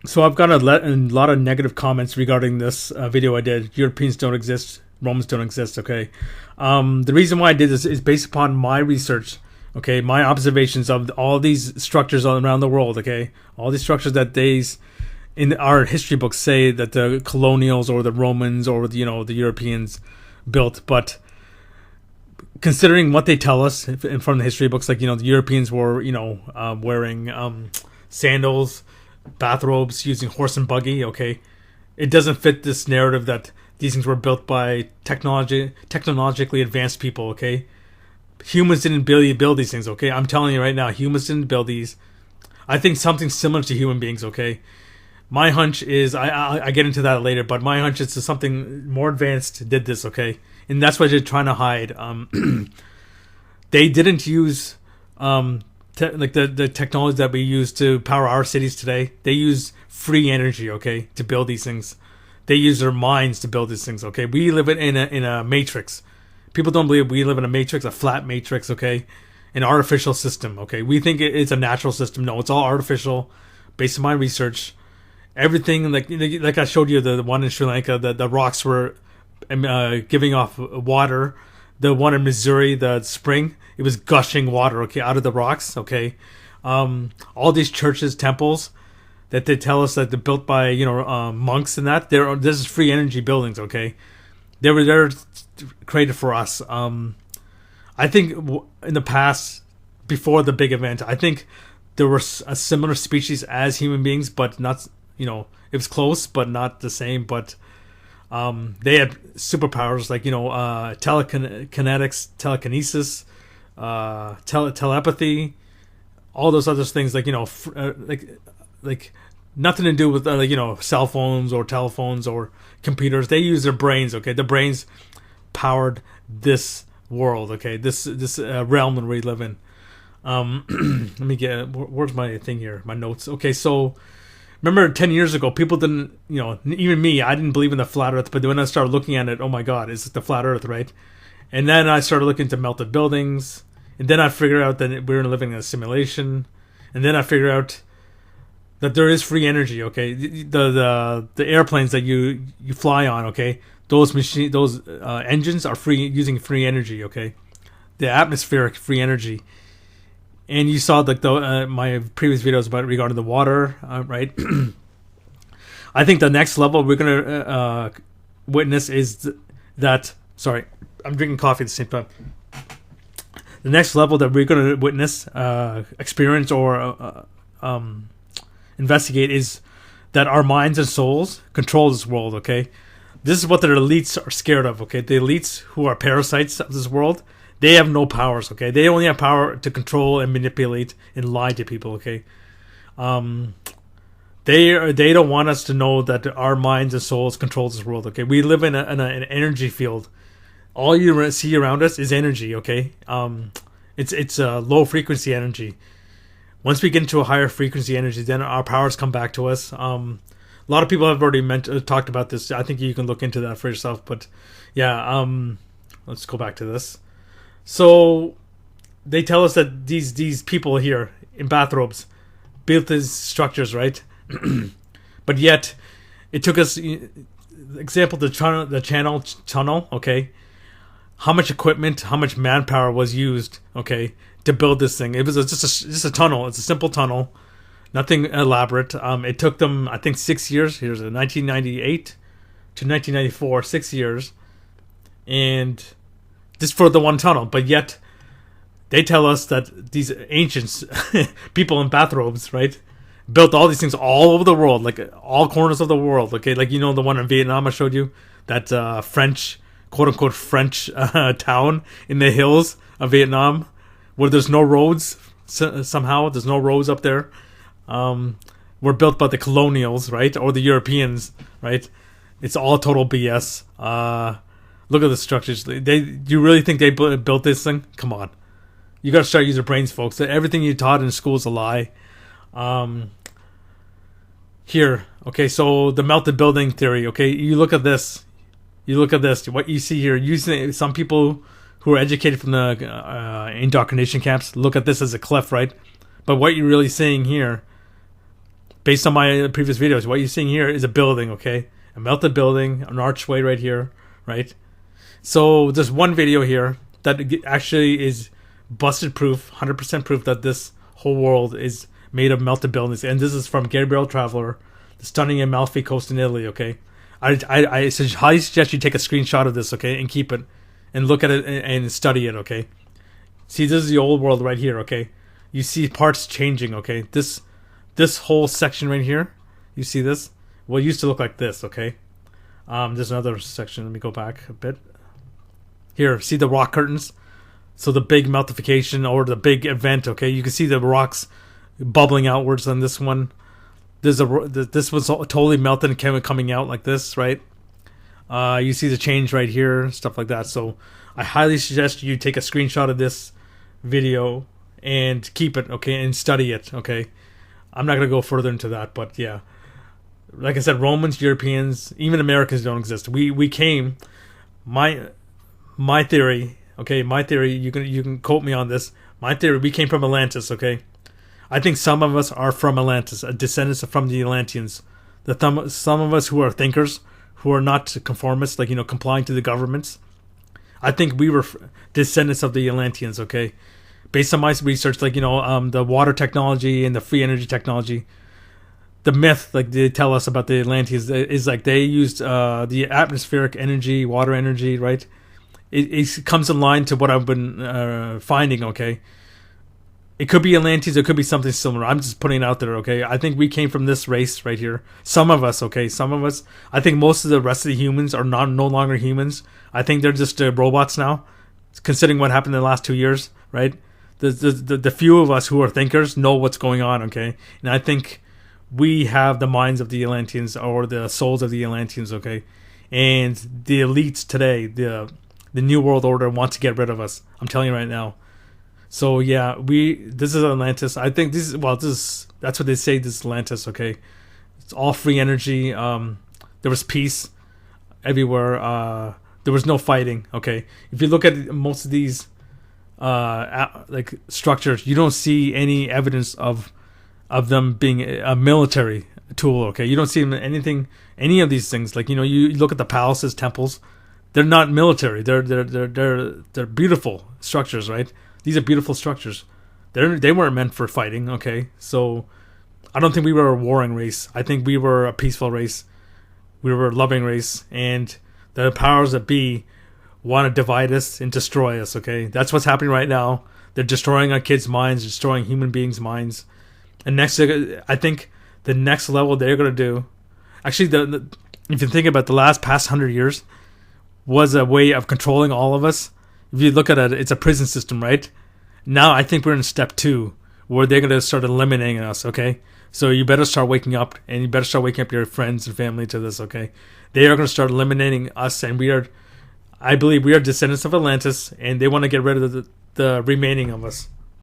So I've got a lot of negative comments regarding this video I did. Europeans don't exist. Romans don't exist. Okay. The reason why I did this is based upon my research. Okay, my observations of all these structures all around the world. Okay, all these structures that in our history books say that the colonials or the Romans or the Europeans built, but considering what they tell us from the history books, like the Europeans were wearing sandals, bathrobes, using horse and buggy. Okay, it doesn't fit this narrative that these things were built by technologically advanced people. Okay, humans didn't build these things. Okay, I'm telling you right now, humans didn't build these. I think something similar to human beings. Okay, my hunch is I get into that later, but my hunch is something more advanced did this. Okay, and that's what they're trying to hide. They didn't use like the technology that we use to power our cities today. They use free energy, okay, to build these things. They use their minds to build these things, okay. We live in a matrix. People don't believe we live in a matrix, a flat matrix, okay, an artificial system, okay. We think it's a natural system. No, it's all artificial, based on my research. Everything like I showed you the one in Sri Lanka, the rocks were giving off water. The one in Missouri, the spring, it was gushing water, okay, out of the rocks, okay. All these churches, temples that they tell us that they're built by monks and that this is free energy buildings, okay. They're created for us. I think in the past, before the big event, I think there were a similar species as human beings, but not it was close, but not the same. But they had superpowers like telekinetics, telekinesis, telepathy, all those other things like like nothing to do with cell phones or telephones or computers. They use their brains. Okay, the brains powered this world. Okay, this realm that we live in. Let me get where's my thing here, my notes. Okay, so remember 10 years ago, people didn't, even me, I didn't believe in the flat earth, but when I started looking at it, oh my God, it's the flat earth, right? And then I started looking into melted buildings, and then I figured out that we were living in a simulation, and then I figured out that there is free energy, okay? The airplanes that you fly on, okay? Those engines are using free energy, okay? The atmospheric free energy. And you saw my previous videos about regarding the water, right? I think the next level we're gonna witness is that. Sorry, I'm drinking coffee at the same time. The next level that we're gonna witness, experience, or investigate is that our minds and souls control this world. Okay, this is what the elites are scared of. Okay, the elites who are parasites of this world. They have no powers, okay? They only have power to control and manipulate and lie to people, okay? They don't want us to know that our minds and souls control this world, okay? We live in an energy field. All you see around us is energy, okay? It's a low frequency energy. Once we get into a higher frequency energy, then our powers come back to us. A lot of people have already talked about this. I think you can look into that for yourself. But yeah, let's go back to this. So they tell us that these people here in bathrobes built these structures, right? But yet it took us, example, the channel tunnel, okay? How much equipment, how much manpower was used, okay, to build this thing? It was just a tunnel. It's a simple tunnel, nothing elaborate. It took them, I think, 6 years. Here's 1998 to 1994, 6 years, and just for the one tunnel. But yet they tell us that these ancients people in bathrobes, right, built all these things all over the world, like all corners of the world, okay? Like the one in Vietnam I showed you, that French, quote-unquote French town in the hills of Vietnam where there's no roads. Somehow there's no roads up there. Were built by the colonials, right, or the Europeans, right? It's all total BS. Look at the structures. You really think they built this thing? Come on. You got to start using your brains, folks. Everything you taught in school is a lie. Here, okay, so the melted building theory, okay, you look at this. What you see here, some people who are educated from the indoctrination camps look at this as a cliff, right? But what you're really seeing here, based on my previous videos, what you're seeing here is a building, okay? A melted building, an archway right here, right? So there's one video here that actually is busted proof, 100% proof that this whole world is made of melted buildings. And this is from Gabriel Traveler, the stunning Amalfi coast in Italy, okay? I highly suggest you take a screenshot of this, okay? And keep it and look at it and study it, okay? See, this is the old world right here, okay? You see parts changing, okay? This whole section right here, you see this? Well, it used to look like this, okay? There's another section. Let me go back a bit. Here, see the rock curtains? So the big meltification or the big event, okay? You can see the rocks bubbling outwards on this one. This was totally melted and coming out like this, right? You see the change right here, stuff like that. So I highly suggest you take a screenshot of this video and keep it, okay, and study it, okay? I'm not going to go further into that, but yeah. Like I said, Romans, Europeans, even Americans don't exist. We came, my theory, okay, my theory, you can quote me on this. My theory, we came from Atlantis, okay? I think some of us are from Atlantis, descendants from the Atlanteans. Some of us who are thinkers, who are not conformists, like, complying to the governments. I think we were descendants of the Atlanteans, okay? Based on my research, like, the water technology and the free energy technology, the myth, like they tell us about the Atlanteans, is like they used the atmospheric energy, water energy, right? It comes in line to what I've been finding, okay? It could be Atlanteans, it could be something similar. I'm just putting it out there, okay? I think we came from this race right here. Some of us, okay? Some of us. I think most of the rest of the humans are no longer humans. I think they're just robots now, considering what happened in the last 2 years, right? The few of us who are thinkers know what's going on, okay? And I think we have the minds of the Atlanteans or the souls of the Atlanteans, okay? And the elites today, the New World Order wants to get rid of us. I'm telling you right now. So yeah, this is Atlantis. I think that's what they say, this is Atlantis, okay? It's all free energy. There was peace everywhere. There was no fighting, okay? If you look at most of these like structures, you don't see any evidence of them being a military tool, okay? You don't see any of these things. Like, you look at the palaces, temples, they're not military. They're beautiful structures, right? These are beautiful structures. They weren't meant for fighting, okay? So I don't think we were a warring race. I think we were a peaceful race. We were a loving race, and the powers that be want to divide us and destroy us, okay? That's what's happening right now. They're destroying our kids' minds, destroying human beings' minds. And next, I think the next level they're going to do, actually, if you think about the past 100 years, was a way of controlling all of us. If you look at it, it's a prison system, right? Now I think we're in step 2, where they're going to start eliminating us, okay? So you better start waking up, and you better start waking up your friends and family to this, okay? They are going to start eliminating us, and I believe we are descendants of Atlantis, and they want to get rid of the remaining of us.